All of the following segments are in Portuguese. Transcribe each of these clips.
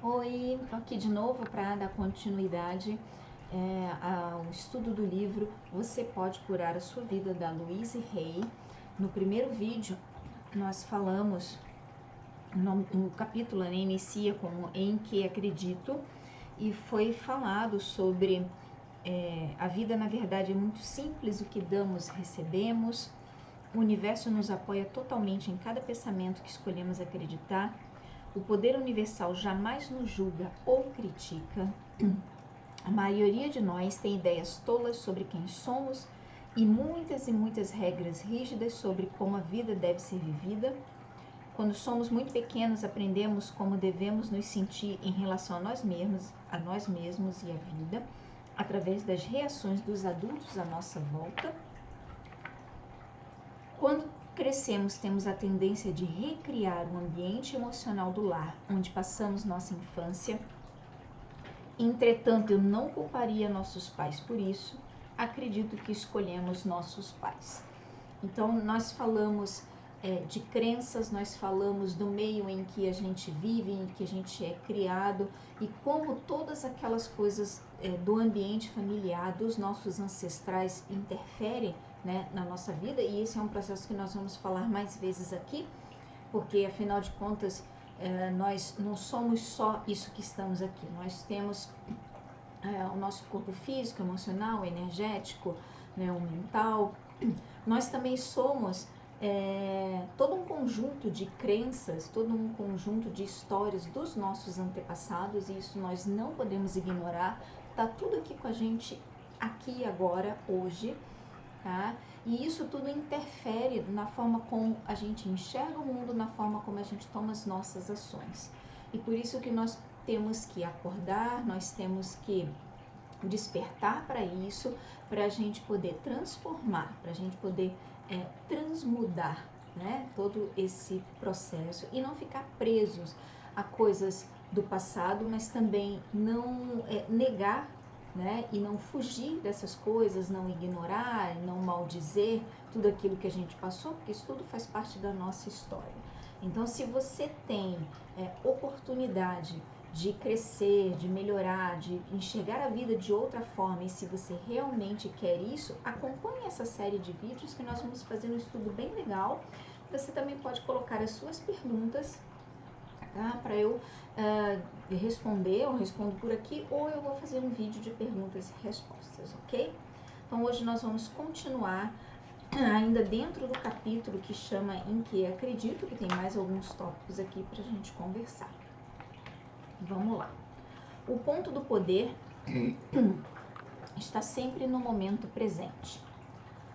Oi, tô aqui de novo para dar continuidade ao estudo do livro Você Pode Curar a Sua Vida, da Louise Hay. No primeiro vídeo, nós falamos, no capítulo, né, inicia com Em Que Acredito, e foi falado sobre a vida, na verdade, é muito simples, o que damos, recebemos. O universo nos apoia totalmente em cada pensamento que escolhemos acreditar. O poder universal jamais nos julga ou critica. A maioria de nós tem ideias tolas sobre quem somos e muitas regras rígidas sobre como a vida deve ser vivida. Quando somos muito pequenos, aprendemos como devemos nos sentir em relação a nós mesmos e à vida, através das reações dos adultos à nossa volta. Quando crescemos, temos a tendência de recriar o ambiente emocional do lar, onde passamos nossa infância. Entretanto, eu não culparia nossos pais por isso. Acredito que escolhemos nossos pais. Então, nós falamos de crenças, nós falamos do meio em que a gente vive, em que a gente é criado, e como todas aquelas coisas do ambiente familiar, dos nossos ancestrais, interferem, né, na nossa vida. E esse é um processo que nós vamos falar mais vezes aqui, porque afinal de contas nós não somos só isso que estamos aqui. Nós temos o nosso corpo físico, emocional, energético, né, o mental. Nós também somos todo um conjunto de crenças, todo um conjunto de histórias dos nossos antepassados, e isso nós não podemos ignorar. Tá tudo aqui com a gente, aqui agora, hoje. Tá? E isso tudo interfere na forma como a gente enxerga o mundo, na forma como a gente toma as nossas ações. E por isso que nós temos que acordar, nós temos que despertar para isso, para a gente poder transformar, para a gente poder transmudar, né, todo esse processo e não ficar presos a coisas do passado, mas também não negar, né, e não fugir dessas coisas, não ignorar, não maldizer tudo aquilo que a gente passou, porque isso tudo faz parte da nossa história. Então, se você tem oportunidade de crescer, de melhorar, de enxergar a vida de outra forma, e se você realmente quer isso, acompanhe essa série de vídeos que nós vamos fazer um estudo bem legal. Você também pode colocar as suas perguntas, tá? Para eu responder, eu respondo por aqui, ou eu vou fazer um vídeo de perguntas e respostas, ok? Então hoje nós vamos continuar ainda dentro do capítulo que chama Em Que Acredito, que tem mais alguns tópicos aqui para a gente conversar. Vamos lá. O ponto do poder está sempre no momento presente.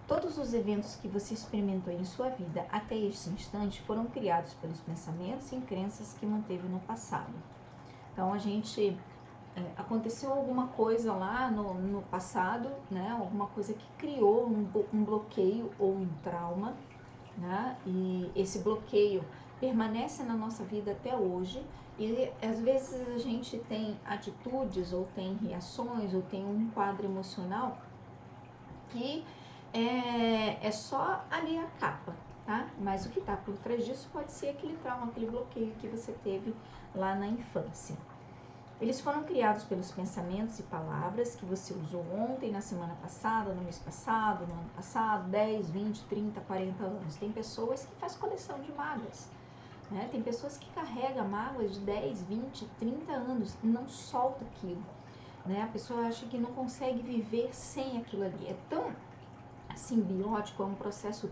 Todos os eventos que você experimentou em sua vida até este instante foram criados pelos pensamentos e crenças que manteve no passado. Então, aconteceu alguma coisa lá no passado, né? Alguma coisa que criou um bloqueio ou um trauma, né? E esse bloqueio permanece na nossa vida até hoje, e às vezes a gente tem atitudes ou tem reações ou tem um quadro emocional que é só ali a capa, tá? Mas o que está por trás disso pode ser aquele trauma, aquele bloqueio que você teve lá na infância. Eles foram criados pelos pensamentos e palavras que você usou ontem, na semana passada, no mês passado, no ano passado, 10, 20, 30, 40 anos. Tem pessoas que fazem coleção de mágoas, né? Tem pessoas que carregam mágoas de 10, 20, 30 anos e não solta aquilo, né? A pessoa acha que não consegue viver sem aquilo ali. É tão simbiótico, é um processo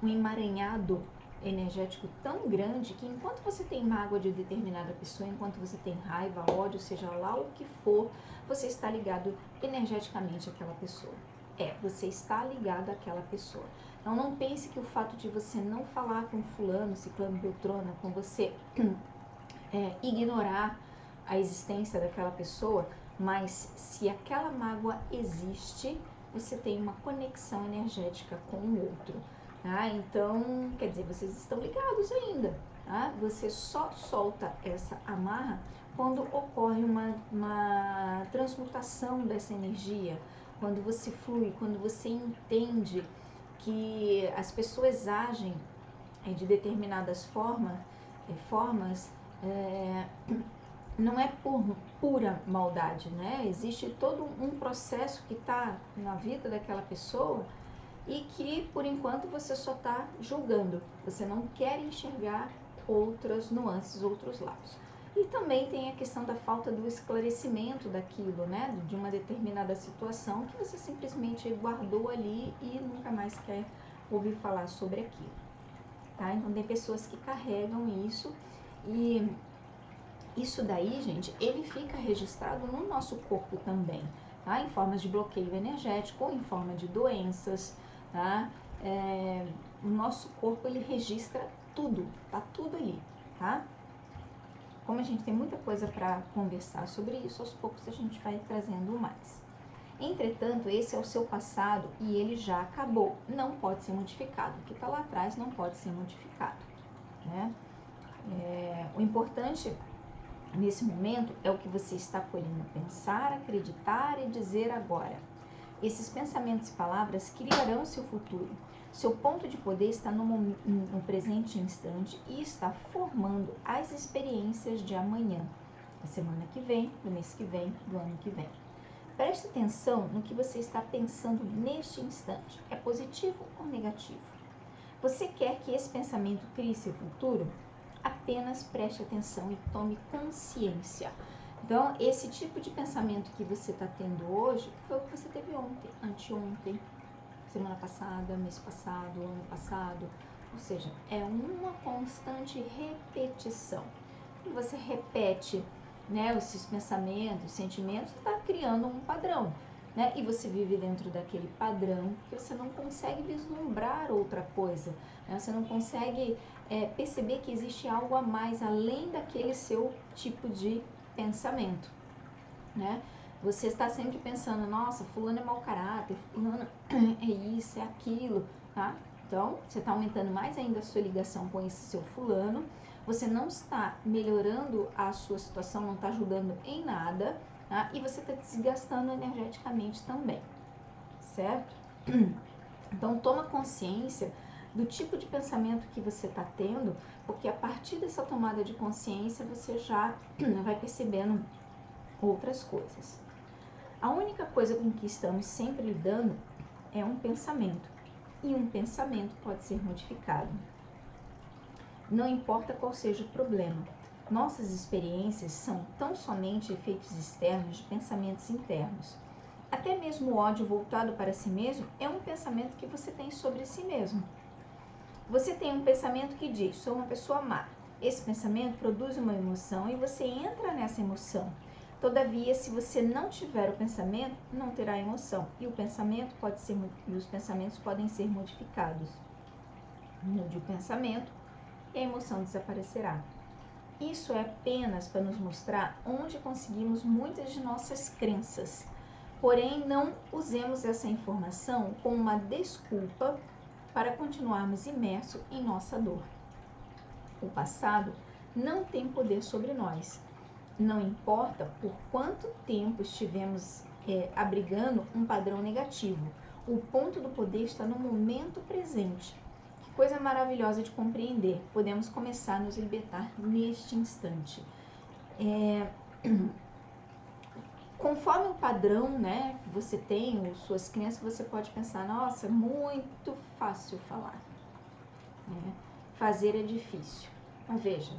um emaranhado energético tão grande, que enquanto você tem mágoa de determinada pessoa, enquanto você tem raiva, ódio, seja lá o que for, você está ligado energeticamente àquela pessoa. Você está ligado àquela pessoa. Então não pense que o fato de você não falar com fulano, ciclano, beltrano, com você ignorar a existência daquela pessoa, mas se aquela mágoa existe, você tem uma conexão energética com o outro, tá? Então, quer dizer, vocês estão ligados ainda, tá? Você só solta essa amarra quando ocorre uma transmutação dessa energia, quando você flui, quando você entende que as pessoas agem de determinadas formas não é por pura maldade, né? Existe todo um processo que está na vida daquela pessoa e que, por enquanto, você só está julgando. Você não quer enxergar outras nuances, outros lados. E também tem a questão da falta do esclarecimento daquilo, né? De uma determinada situação que você simplesmente guardou ali e nunca mais quer ouvir falar sobre aquilo, tá? Então, tem pessoas que carregam isso e isso daí, gente, ele fica registrado no nosso corpo também, tá? Em formas de bloqueio energético ou em forma de doenças, tá? O nosso corpo, ele registra tudo, tá tudo ali, tá? Como a gente tem muita coisa para conversar sobre isso, aos poucos a gente vai trazendo mais. Entretanto, esse é o seu passado e ele já acabou, não pode ser modificado. O que está lá atrás não pode ser modificado, né? O importante nesse momento é o que você está podendo pensar, acreditar e dizer agora. Esses pensamentos e palavras criarão seu futuro. Seu ponto de poder está no presente instante e está formando as experiências de amanhã, da semana que vem, do mês que vem, do ano que vem. Preste atenção no que você está pensando neste instante. É positivo ou negativo? Você quer que esse pensamento crie seu futuro? Apenas preste atenção e tome consciência. Então, esse tipo de pensamento que você está tendo hoje foi o que você teve ontem, anteontem, semana passada, mês passado, ano passado. Ou seja, é uma constante repetição. E você repete, né, esses pensamentos, sentimentos, está criando um padrão, né? E você vive dentro daquele padrão que você não consegue vislumbrar outra coisa, né? Você não consegue perceber que existe algo a mais além daquele seu tipo de pensamento, né? Você está sempre pensando, nossa, fulano é mau caráter, fulano é isso, é aquilo, tá? Então, você está aumentando mais ainda a sua ligação com esse seu fulano, você não está melhorando a sua situação, não está ajudando em nada, tá? E você está desgastando energeticamente também, certo? Então, toma consciência do tipo de pensamento que você está tendo, porque a partir dessa tomada de consciência, você já vai percebendo outras coisas. A única coisa com que estamos sempre lidando é um pensamento, e um pensamento pode ser modificado. Não importa qual seja o problema, nossas experiências são tão somente efeitos externos de pensamentos internos. Até mesmo o ódio voltado para si mesmo é um pensamento que você tem sobre si mesmo. Você tem um pensamento que diz, sou uma pessoa má. Esse pensamento produz uma emoção e você entra nessa emoção. Todavia, se você não tiver o pensamento, não terá emoção. E os pensamentos podem ser modificados. Mude o pensamento e a emoção desaparecerá. Isso é apenas para nos mostrar onde conseguimos muitas de nossas crenças. Porém, não usemos essa informação como uma desculpa para continuarmos imersos em nossa dor. O passado não tem poder sobre nós. Não importa por quanto tempo estivemos abrigando um padrão negativo. O ponto do poder está no momento presente. Que coisa maravilhosa de compreender. Podemos começar a nos libertar neste instante. Conforme o padrão, né, que você tem, suas crenças, você pode pensar, nossa, muito fácil falar. Fazer é difícil. Mas veja,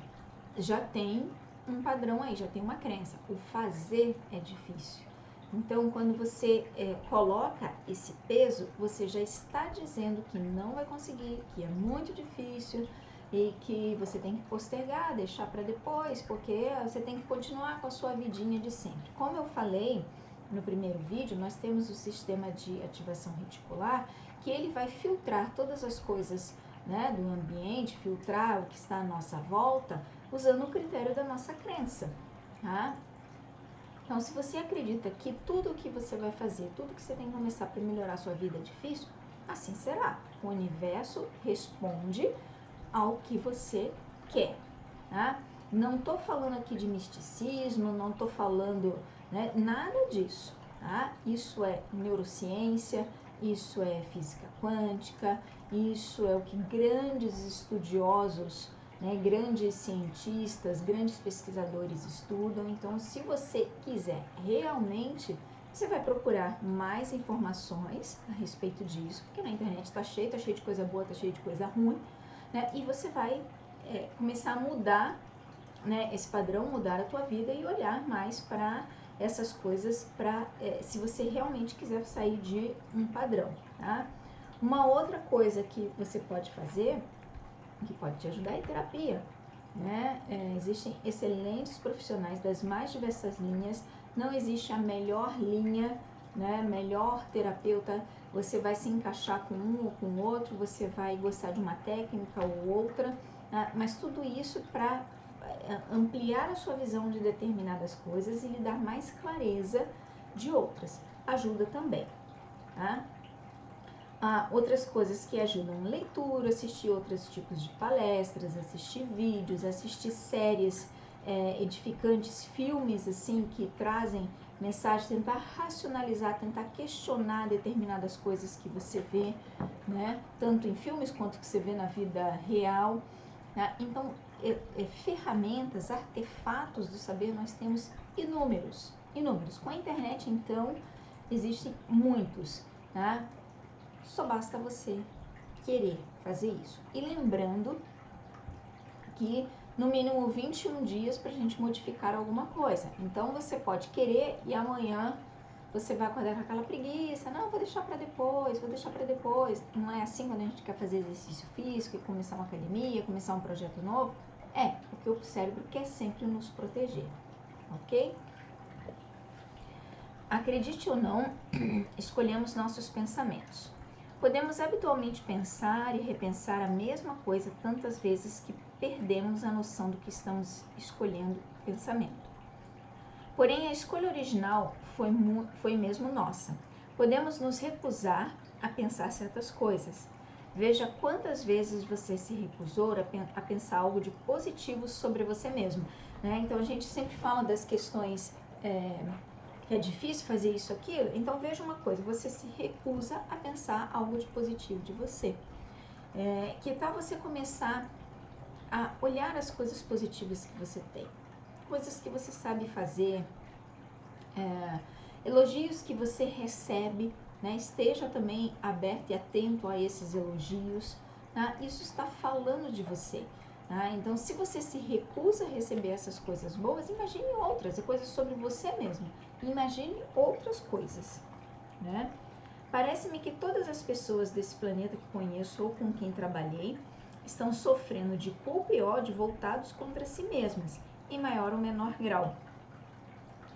já tem um padrão aí, já tem uma crença. O fazer é difícil. Então, quando você coloca esse peso, você já está dizendo que não vai conseguir, que é muito difícil e que você tem que postergar, deixar para depois, porque você tem que continuar com a sua vidinha de sempre. Como eu falei no primeiro vídeo, nós temos o sistema de ativação reticular, que ele vai filtrar todas as coisas, né, do ambiente, filtrar o que está à nossa volta, usando o critério da nossa crença, tá? Então, se você acredita que tudo o que você vai fazer, tudo que você tem que começar para melhorar a sua vida é difícil, assim será. O universo responde ao que você quer, tá? Não estou falando aqui de misticismo, não estou falando, né, nada disso, tá? Isso é neurociência, isso é física quântica, isso é o que grandes estudiosos né? Grandes cientistas, grandes pesquisadores estudam. Então, se você quiser realmente, você vai procurar mais informações a respeito disso, porque na internet está cheio de coisa boa, está cheio de coisa ruim, né? E você vai começar a mudar, né, esse padrão, mudar a tua vida e olhar mais para essas coisas, se você realmente quiser sair de um padrão, tá? Uma outra coisa que você pode fazer, que pode te ajudar, é terapia, né? Existem excelentes profissionais das mais diversas linhas, não existe a melhor linha, né? Melhor terapeuta, você vai se encaixar com um ou com outro, você vai gostar de uma técnica ou outra, né? Mas tudo isso para ampliar a sua visão de determinadas coisas e lhe dar mais clareza de outras. Ajuda também, tá? Outras coisas que ajudam: leitura, assistir outros tipos de palestras, assistir vídeos, assistir séries edificantes, filmes assim que trazem mensagem, tentar racionalizar, tentar questionar determinadas coisas que você vê, né? Tanto em filmes quanto que você vê na vida real, né? Então, ferramentas, artefatos do saber nós temos inúmeros. Com a internet, então, existem muitos, tá? Só basta você querer fazer isso. E lembrando que no mínimo 21 dias para a gente modificar alguma coisa. Então você pode querer e amanhã você vai acordar com aquela preguiça. Não, vou deixar para depois, Não é assim quando a gente quer fazer exercício físico e começar uma academia, começar um projeto novo? Porque o cérebro quer sempre nos proteger, ok? Acredite ou não, escolhemos nossos pensamentos. Podemos habitualmente pensar e repensar a mesma coisa tantas vezes que perdemos a noção do que estamos escolhendo pensamento. Porém, a escolha original foi mesmo nossa. Podemos nos recusar a pensar certas coisas. Veja quantas vezes você se recusou a pensar algo de positivo sobre você mesmo, né? Então, a gente sempre fala das questões que é difícil fazer isso, aquilo. Então, veja uma coisa: você se recusa a pensar algo de positivo de você. Que tal você começar a olhar as coisas positivas que você tem? Coisas que você sabe fazer, elogios que você recebe, né? Esteja também aberto e atento a esses elogios, tá? Isso está falando de você, tá? Então, se você se recusa a receber essas coisas boas, imagine outras, coisas sobre você mesmo. Imagine outras coisas, né? Parece-me que todas as pessoas desse planeta que conheço ou com quem trabalhei estão sofrendo de culpa e ódio voltados contra si mesmas, em maior ou menor grau.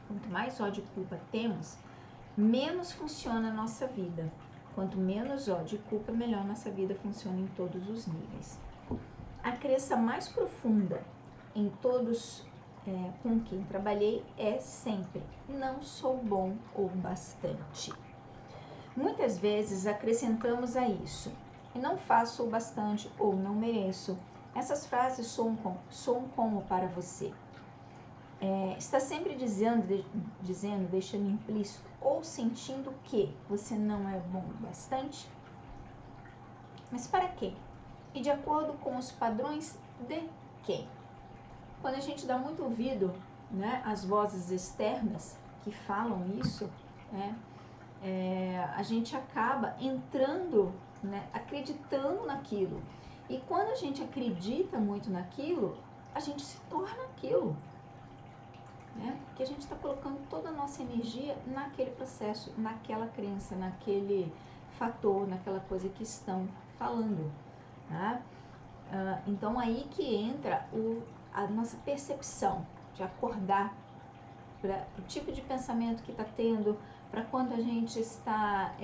Quanto mais ódio e culpa temos, menos funciona a nossa vida. Quanto menos ódio e culpa, melhor nossa vida funciona em todos os níveis. A crença mais profunda em todos com quem trabalhei é sempre: não sou bom o bastante. Muitas vezes acrescentamos a isso: e não faço o bastante ou não mereço. Essas frases soam como para você? Está sempre dizendo, deixando implícito ou sentindo que você não é bom o bastante? Mas para quê? E de acordo com os padrões de quem? Quando a gente dá muito ouvido, né, às vozes externas que falam isso, né, a gente acaba entrando, né, acreditando naquilo. E quando a gente acredita muito naquilo, a gente se torna aquilo, né? Porque a gente está colocando toda a nossa energia naquele processo, naquela crença, naquele fator, naquela coisa que estão falando, tá? Então aí que entra a nossa percepção de acordar para o tipo de pensamento que está tendo, para quando a gente está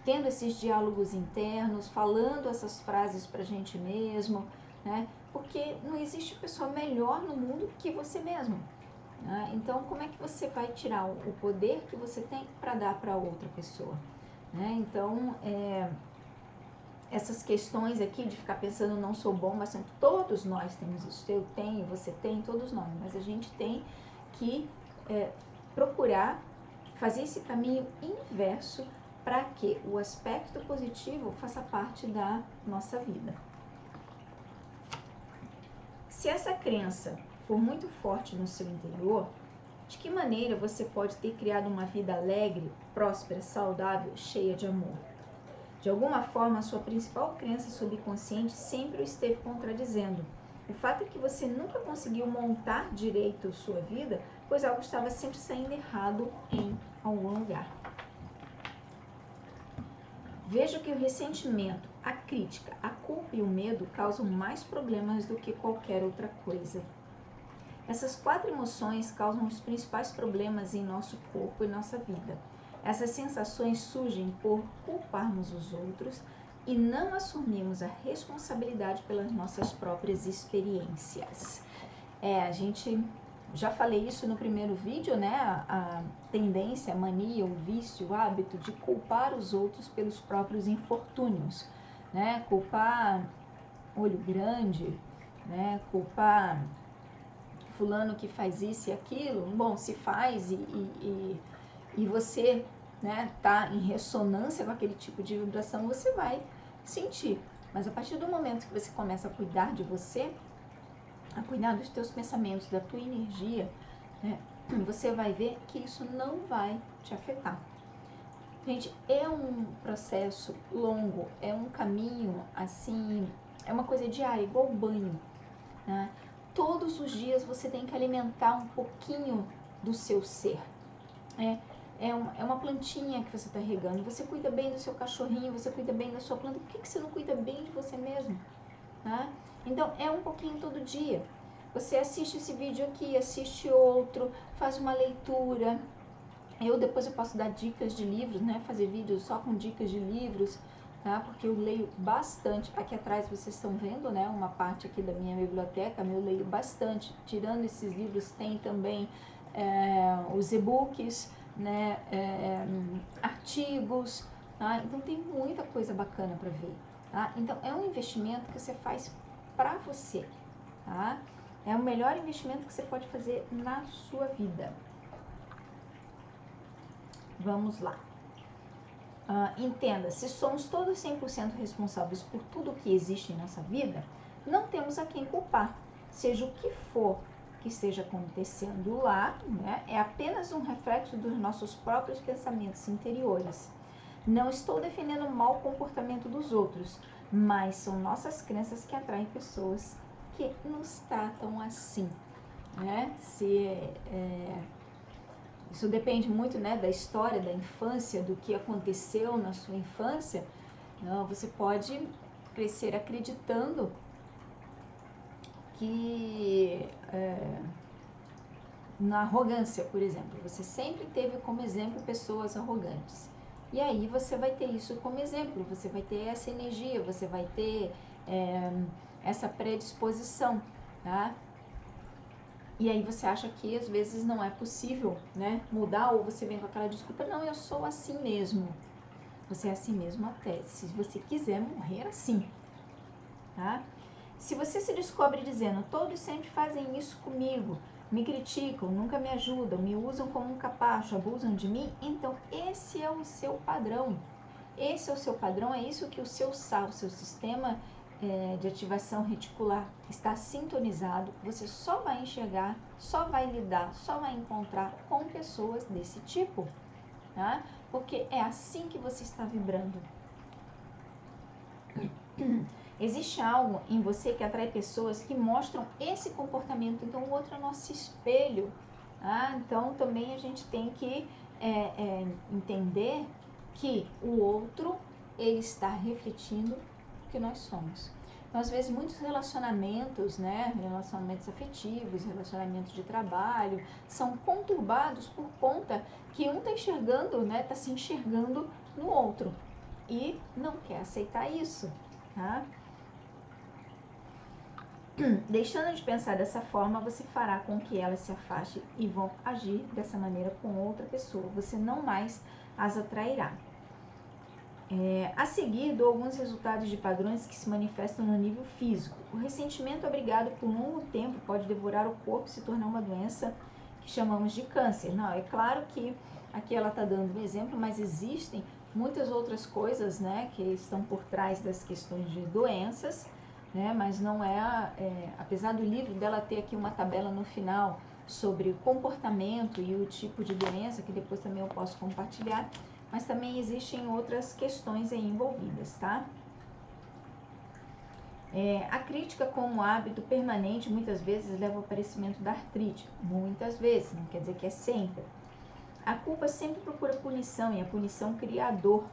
tendo esses diálogos internos, falando essas frases para a gente mesmo, né? Porque não existe pessoa melhor no mundo que você mesmo, né? Então, como é que você vai tirar o poder que você tem para dar para outra pessoa, né? Então, essas questões aqui de ficar pensando não sou bom, mas todos nós temos isso. Eu tenho, você tem, todos nós. Mas a gente tem que procurar fazer esse caminho inverso para que o aspecto positivo faça parte da nossa vida. Se essa crença for muito forte no seu interior, de que maneira você pode ter criado uma vida alegre, próspera, saudável, cheia de amor? De alguma forma, a sua principal crença subconsciente sempre o esteve contradizendo. O fato é que você nunca conseguiu montar direito sua vida, pois algo estava sempre saindo errado em algum lugar. Veja que o ressentimento, a crítica, a culpa e o medo causam mais problemas do que qualquer outra coisa. Essas 4 emoções causam os principais problemas em nosso corpo e nossa vida. Essas sensações surgem por culparmos os outros e não assumirmos a responsabilidade pelas nossas próprias experiências. A gente já falei isso no primeiro vídeo, né? A tendência, a mania, o vício, o hábito de culpar os outros pelos próprios infortúnios, né? Culpar olho grande, né? Culpar fulano que faz isso e aquilo. Bom, se faz e você, né, tá em ressonância com aquele tipo de vibração, você vai sentir. Mas a partir do momento que você começa a cuidar de você, a cuidar dos teus pensamentos, da tua energia, né, você vai ver que isso não vai te afetar. Gente, é um processo longo, é um caminho, assim, é uma coisa diária, igual banho, né? Todos os dias você tem que alimentar um pouquinho do seu ser. É uma plantinha que você está regando. Você cuida bem do seu cachorrinho, você cuida bem da sua planta. Por que você não cuida bem de você mesmo? Tá? Então, é um pouquinho todo dia. Você assiste esse vídeo aqui, assiste outro, faz uma leitura. Depois eu posso dar dicas de livros, né? Fazer vídeos só com dicas de livros, tá? Porque eu leio bastante. Aqui atrás vocês estão vendo, né? Uma parte aqui da minha biblioteca, eu leio bastante. Tirando esses livros, tem também os e-books, né? Artigos, tá? Então tem muita coisa bacana para ver, tá? Então é um investimento que você faz para você, tá? É o melhor investimento que você pode fazer na sua vida. Vamos lá. Entenda, se somos todos 100% responsáveis por tudo que existe em nossa vida, não temos a quem culpar. Seja o que for que esteja acontecendo lá, né, é apenas um reflexo dos nossos próprios pensamentos interiores. Não estou defendendo o mau comportamento dos outros, mas são nossas crenças que atraem pessoas que nos tratam assim, né? Isso depende muito, né, da história, da infância, do que aconteceu na sua infância. Você pode crescer acreditando que na arrogância, por exemplo, você sempre teve como exemplo pessoas arrogantes. E aí você vai ter isso como exemplo, você vai ter essa energia, você vai ter essa predisposição, tá? E aí você acha que às vezes não é possível, né, mudar, ou você vem com aquela desculpa, não, eu sou assim mesmo. Você é assim mesmo até se você quiser morrer assim, tá? Se você se descobre dizendo, todos sempre fazem isso comigo, me criticam, nunca me ajudam, me usam como um capacho, abusam de mim, então esse é o seu padrão. Esse é o seu padrão, é isso que o seu SAR, o seu sistema de ativação reticular está sintonizado. Você só vai enxergar, só vai lidar, só vai encontrar com pessoas desse tipo, tá? Porque é assim que você está vibrando. Existe algo em você que atrai pessoas que mostram esse comportamento, então o outro é nosso espelho, tá? Então também a gente tem que entender que o outro, ele está refletindo o que nós somos. Então, às vezes, muitos relacionamentos, né, relacionamentos afetivos, relacionamentos de trabalho, são conturbados por conta que um está enxergando, né, está se enxergando no outro e não quer aceitar isso, tá? Deixando de pensar dessa forma, você fará com que elas se afastem e vão agir dessa maneira com outra pessoa. Você não mais as atrairá. A seguir, dou alguns resultados de padrões que se manifestam no nível físico. O ressentimento abrigado por um longo tempo pode devorar o corpo e se tornar uma doença que chamamos de câncer. Não, é claro que aqui ela está dando um exemplo, mas existem muitas outras coisas, né, que estão por trás das questões de doenças, né? Mas não apesar do livro dela ter aqui uma tabela no final sobre o comportamento e o tipo de doença, que depois também eu posso compartilhar, mas também existem outras questões aí envolvidas, tá? A crítica como hábito permanente muitas vezes leva ao aparecimento da artrite, muitas vezes, não quer dizer que é sempre. A culpa sempre procura punição e a punição cria a dor,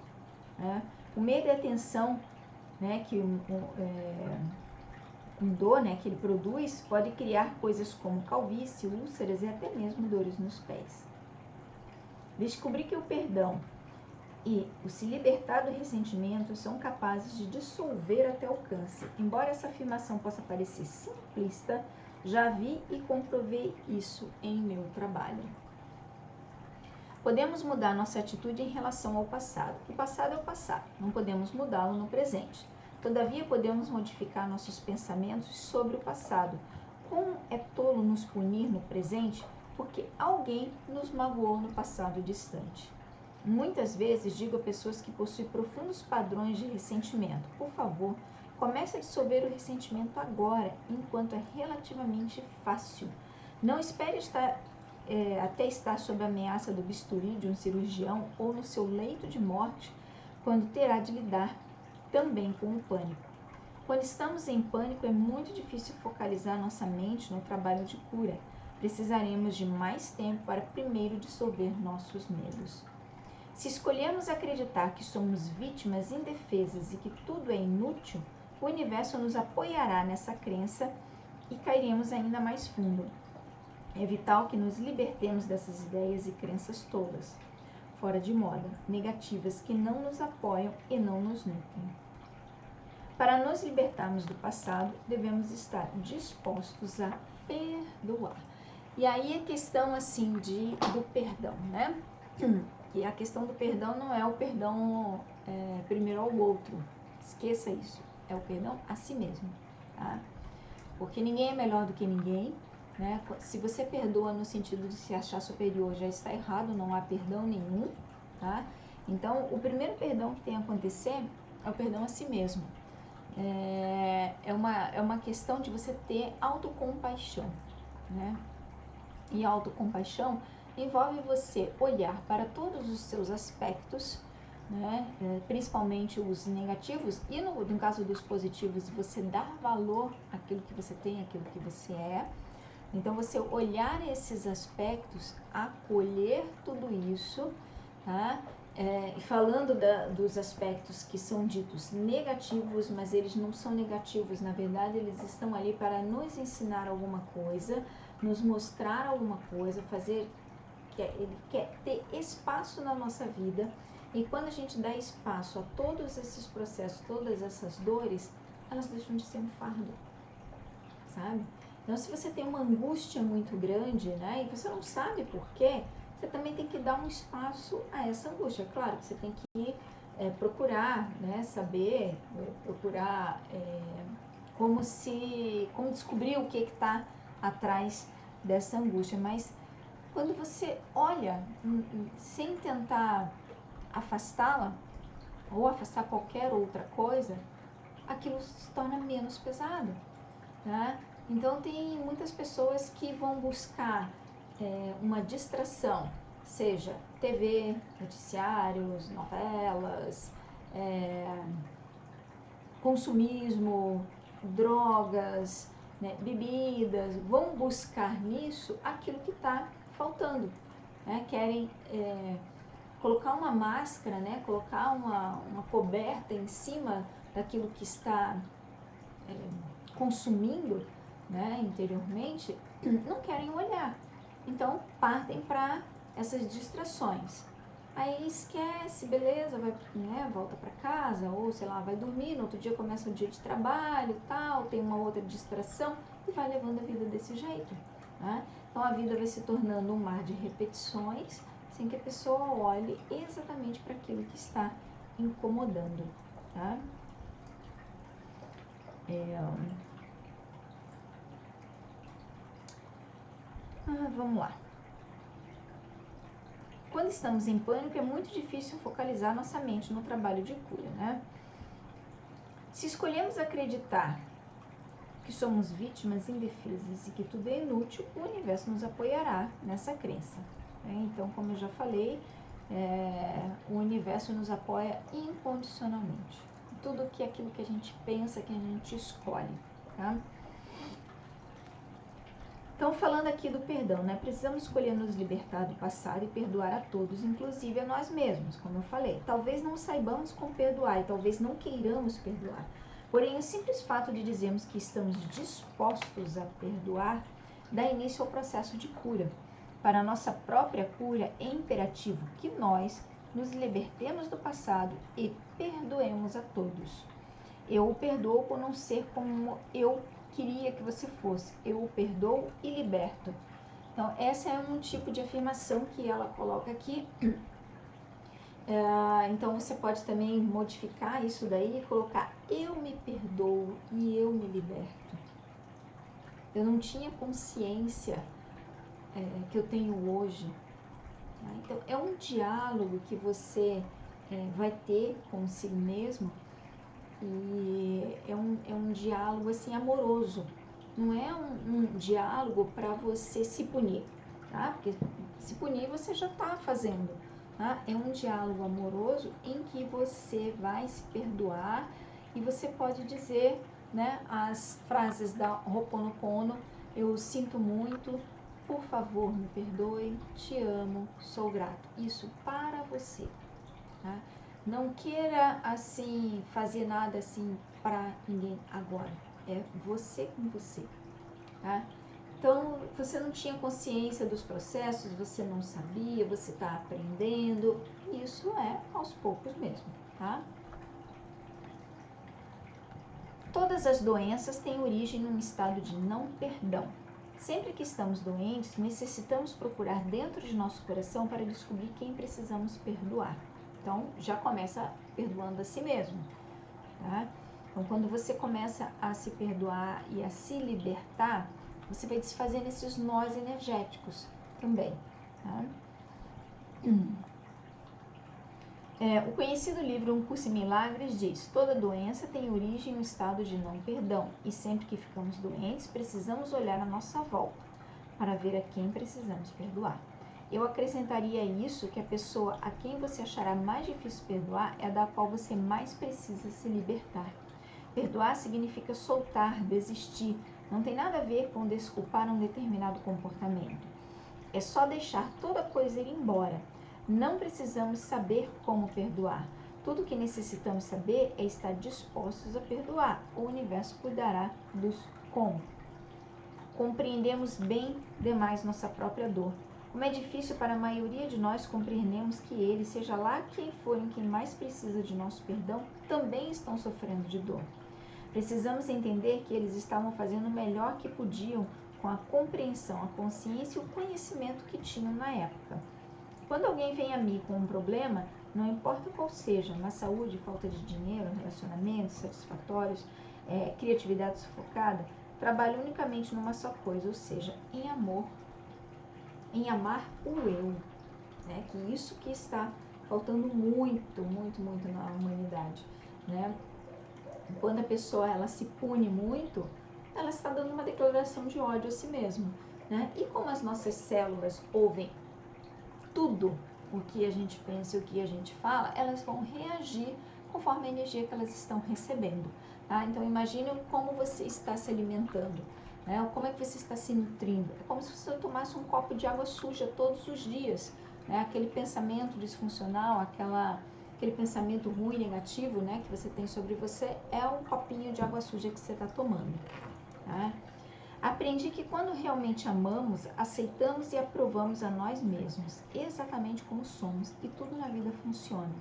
né? O medo e a tensão, né, com dor, né, que ele produz, pode criar coisas como calvície, úlceras e até mesmo dores nos pés. Descobrir que o perdão e o se libertar do ressentimento são capazes de dissolver até o câncer. Embora essa afirmação possa parecer simplista, já vi e comprovei isso em meu trabalho. Podemos mudar nossa atitude em relação ao passado. O passado é o passado, não podemos mudá-lo no presente. Todavia, podemos modificar nossos pensamentos sobre o passado. Como é tolo nos punir no presente porque alguém nos magoou no passado distante. Muitas vezes digo a pessoas que possuem profundos padrões de ressentimento: por favor, comece a dissolver o ressentimento agora, enquanto é relativamente fácil. Não espere até estar sob a ameaça do bisturi de um cirurgião ou no seu leito de morte, quando terá de lidar também com o pânico. Quando estamos em pânico, é muito difícil focalizar nossa mente no trabalho de cura. Precisaremos de mais tempo para primeiro dissolver nossos medos. Se escolhemos acreditar que somos vítimas indefesas e que tudo é inútil, o universo nos apoiará nessa crença e cairemos ainda mais fundo. É vital que nos libertemos dessas ideias e crenças tolas, fora de moda, negativas, que não nos apoiam e não nos nutrem. Para nos libertarmos do passado, devemos estar dispostos a perdoar. E aí a questão assim do perdão, né? Que a questão do perdão não é o perdão primeiro ao outro. Esqueça isso. É o perdão a si mesmo, tá? Porque ninguém é melhor do que ninguém, né? Se você perdoa no sentido de se achar superior, já está errado, não há perdão nenhum, tá? Então, o primeiro perdão que tem a acontecer é o perdão a si mesmo. É uma questão de você ter autocompaixão, né? E autocompaixão envolve você olhar para todos os seus aspectos, né? Principalmente os negativos, e no caso dos positivos, você dar valor àquilo que você tem, àquilo que você é. Então, você olhar esses aspectos, acolher tudo isso, tá? Falando dos aspectos que são ditos negativos, mas eles não são negativos, na verdade eles estão ali para nos ensinar alguma coisa, nos mostrar alguma coisa, ele quer ter espaço na nossa vida, e quando a gente dá espaço a todos esses processos, todas essas dores, elas deixam de ser um fardo, sabe? Então, se você tem uma angústia muito grande, né, e você não sabe por quê, você também tem que dar um espaço a essa angústia. Claro que você tem que procurar, né, saber, procurar como descobrir o que está atrás dessa angústia. Mas quando você olha sem tentar afastá-la ou afastar qualquer outra coisa, aquilo se torna menos pesado, né? Então, tem muitas pessoas que vão buscar uma distração, seja TV, noticiários, novelas, consumismo, drogas, né, bebidas, vão buscar nisso aquilo que está faltando, né? Querem colocar uma máscara, né? Colocar uma coberta em cima daquilo que está consumindo, né, interiormente, não querem olhar. Então, partem para essas distrações. Aí esquece, beleza, volta para casa, ou sei lá, vai dormir, no outro dia começa o dia de trabalho, tal, tem uma outra distração, e vai levando a vida desse jeito, né? Então, a vida vai se tornando um mar de repetições, sem que a pessoa olhe exatamente para aquilo que está incomodando, tá? Vamos lá. Quando estamos em pânico, é muito difícil focalizar nossa mente no trabalho de cura, né? Se escolhemos acreditar que somos vítimas indefesas e que tudo é inútil, o universo nos apoiará nessa crença. Então, como eu já falei, o universo nos apoia incondicionalmente. Tudo que aquilo que a gente pensa, que a gente escolhe. Tá? Então, falando aqui do perdão, né? Precisamos escolher nos libertar do passado e perdoar a todos, inclusive a nós mesmos, como eu falei. Talvez não saibamos como perdoar e talvez não queiramos perdoar. Porém, o simples fato de dizermos que estamos dispostos a perdoar dá início ao processo de cura. Para a nossa própria cura, é imperativo que nós nos libertemos do passado e perdoemos a todos. Eu o perdoo por não ser como eu queria que você fosse. Eu o perdoo e liberto. Então, essa é um tipo de afirmação que ela coloca aqui. Então, você pode também modificar isso daí e colocar: eu me perdoo e eu me liberto. Eu não tinha consciência que eu tenho hoje. Então, é um diálogo que você vai ter consigo mesmo. E é um diálogo assim amoroso, não é um diálogo para você se punir, tá? Porque se punir você já está fazendo, tá? É um diálogo amoroso em que você vai se perdoar e você pode dizer, né, as frases da Ho'oponopono: eu sinto muito, por favor me perdoe, te amo, sou grato. Isso para você, tá? Não queira, assim, fazer nada, assim, para ninguém agora. É você com você, tá? Então, você não tinha consciência dos processos, você não sabia, você está aprendendo. Isso é aos poucos mesmo, tá? Todas as doenças têm origem num estado de não perdão. Sempre que estamos doentes, necessitamos procurar dentro de nosso coração para descobrir quem precisamos perdoar. Então, já começa perdoando a si mesmo, tá? Então, quando você começa a se perdoar e a se libertar, você vai desfazendo esses nós energéticos também, tá? O conhecido livro Um Curso em Milagres diz: toda doença tem origem no estado de não perdão, e sempre que ficamos doentes, precisamos olhar à nossa volta para ver a quem precisamos perdoar. Eu acrescentaria isso que a pessoa a quem você achará mais difícil perdoar é a da qual você mais precisa se libertar. Perdoar significa soltar, desistir. Não tem nada a ver com desculpar um determinado comportamento. É só deixar toda coisa ir embora. Não precisamos saber como perdoar. Tudo o que necessitamos saber é estar dispostos a perdoar. O universo cuidará dos como. Compreendemos bem demais nossa própria dor. Como é difícil para a maioria de nós compreendermos que eles, seja lá quem forem quem mais precisa de nosso perdão, também estão sofrendo de dor. Precisamos entender que eles estavam fazendo o melhor que podiam com a compreensão, a consciência e o conhecimento que tinham na época. Quando alguém vem a mim com um problema, não importa qual seja, má saúde, falta de dinheiro, relacionamentos satisfatórios, criatividade sufocada, trabalho unicamente numa só coisa, ou seja, em amor, em amar o eu, né? Que isso que está faltando muito, muito, muito na humanidade, né? Quando a pessoa ela se pune muito, ela está dando uma declaração de ódio a si mesma, né? E como as nossas células ouvem tudo o que a gente pensa e o que a gente fala, elas vão reagir conforme a energia que elas estão recebendo, tá? Então imagine como você está se alimentando, né? Como é que você está se nutrindo. É como se você tomasse um copo de água suja todos os dias, né? Aquele pensamento disfuncional, aquele pensamento ruim, negativo, né, que você tem sobre você, é um copinho de água suja que você está tomando, tá? Aprendi que quando realmente amamos, aceitamos e aprovamos a nós mesmos, exatamente como somos, e tudo na vida funciona.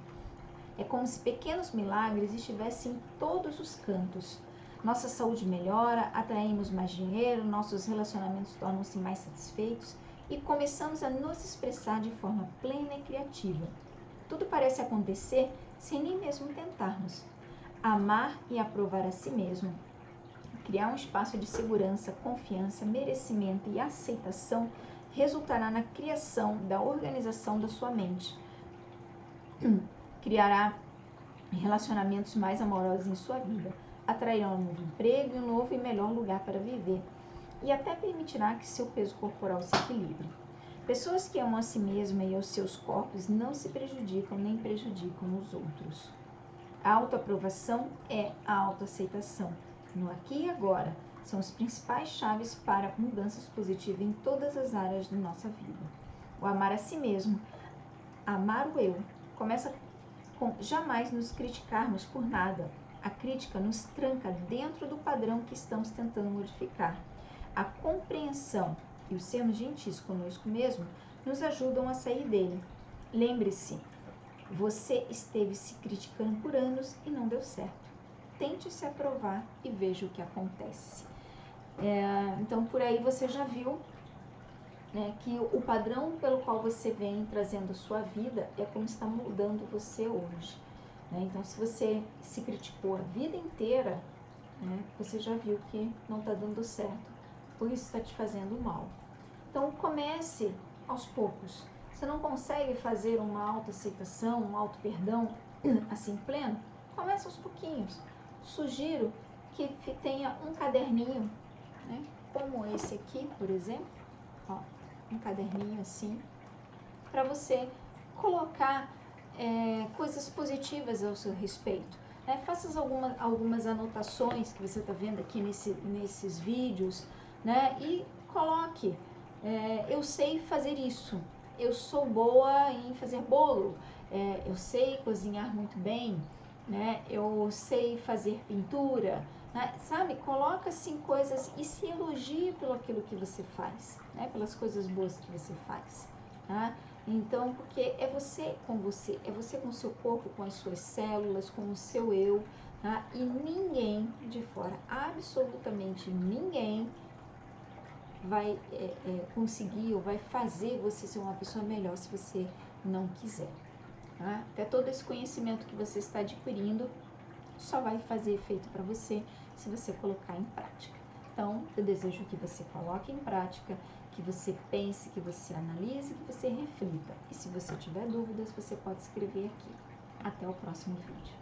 É como se pequenos milagres estivessem em todos os cantos. Nossa saúde melhora, atraímos mais dinheiro, nossos relacionamentos tornam-se mais satisfeitos e começamos a nos expressar de forma plena e criativa. Tudo parece acontecer sem nem mesmo tentarmos. Amar e aprovar a si mesmo, criar um espaço de segurança, confiança, merecimento e aceitação resultará na criação da organização da sua mente. Criará relacionamentos mais amorosos em sua vida. atrairá um novo emprego e um novo e melhor lugar para viver, e até permitirá que seu peso corporal se equilibre. Pessoas que amam a si mesmas e aos seus corpos não se prejudicam nem prejudicam os outros. A autoaprovação é a autoaceitação. No aqui e agora são as principais chaves para mudanças positivas em todas as áreas da nossa vida. O amar a si mesmo, amar o eu, começa com jamais nos criticarmos por nada. A crítica nos tranca dentro do padrão que estamos tentando modificar. A compreensão e o sermos gentis conosco mesmo nos ajudam a sair dele. Lembre-se, você esteve se criticando por anos e não deu certo. Tente se aprovar e veja o que acontece. Então, por aí você já viu, né, que o padrão pelo qual você vem trazendo a sua vida é como está moldando você hoje. Né? Então, se você se criticou a vida inteira, né, você já viu que não está dando certo, por isso está te fazendo mal. Então, comece aos poucos. Você não consegue fazer uma autoaceitação, um auto-perdão assim pleno? Comece aos pouquinhos. Sugiro que tenha um caderninho, né, como esse aqui, por exemplo, ó, um caderninho assim, para você colocar coisas positivas ao seu respeito. Né? Faça algumas anotações que você está vendo aqui nesses vídeos, né? E coloque, eu sei fazer isso, eu sou boa em fazer bolo, eu sei cozinhar muito bem, né? Eu sei fazer pintura, né? Sabe? Coloca assim coisas e se elogie pelo aquilo que você faz, né? Pelas coisas boas que você faz, tá? Então, porque é você com você, é você com o seu corpo, com as suas células, com o seu eu, tá? E ninguém de fora, absolutamente ninguém vai conseguir ou vai fazer você ser uma pessoa melhor se você não quiser. Tá? Até todo esse conhecimento que você está adquirindo só vai fazer efeito para você se você colocar em prática. Então, eu desejo que você coloque em prática, que você pense, que você analise, que você reflita. E se você tiver dúvidas, você pode escrever aqui. Até o próximo vídeo.